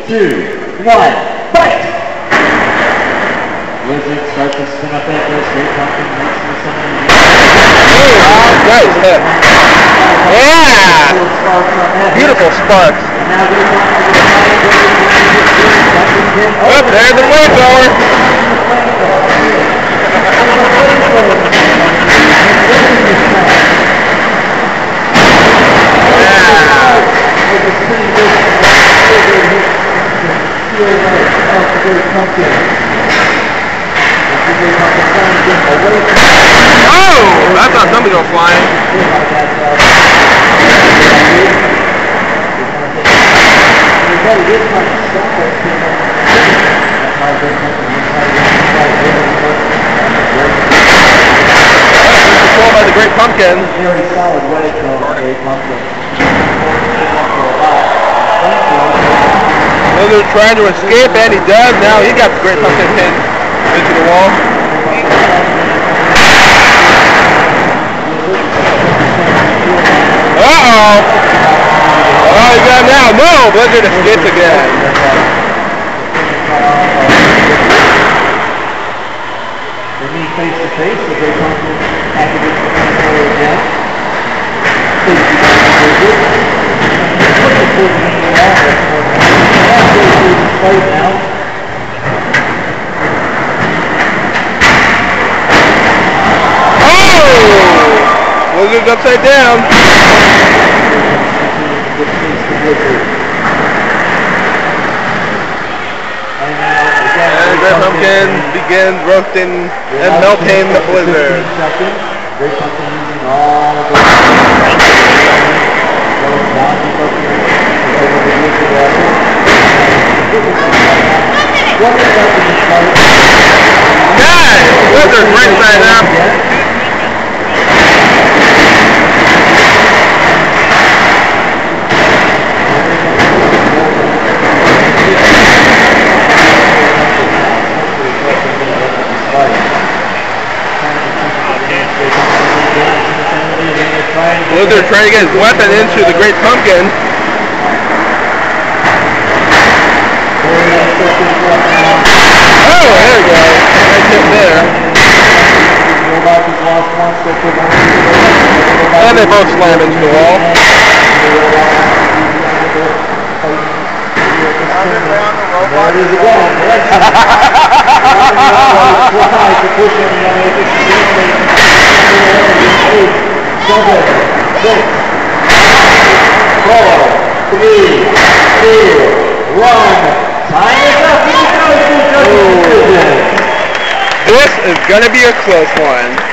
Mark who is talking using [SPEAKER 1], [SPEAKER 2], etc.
[SPEAKER 1] 2, 1, fight! Wizard starts to spin up that goes straight pumpkin, makes the something.
[SPEAKER 2] Oh, nice hit. Yeah! Beautiful sparks. Oh, there's the flamethrower. Oh! I thought somebody was flying. Controlled by the Great Pumpkin.
[SPEAKER 1] Very solid way to Great Pumpkin.
[SPEAKER 2] They're trying to escape, and he does. Now he got the Great Pumpkin pinned into the wall. Uh-oh! Oh, he got him now. No! Blizzard escapes again.
[SPEAKER 1] They meet face to face. The Great Pumpkin activates the controller again. Fight now.
[SPEAKER 2] Oh! Blizzard's upside down. And Great Pumpkin begins roasting and melting the Blizzard.
[SPEAKER 1] Great Pumpkin using all the
[SPEAKER 2] Nice! Blizzard right side up. Blizzard trying to get his weapon into the Great Pumpkin. Oh, there we go. Nice hit there. And they both slam into the wall. This is going to be a close one.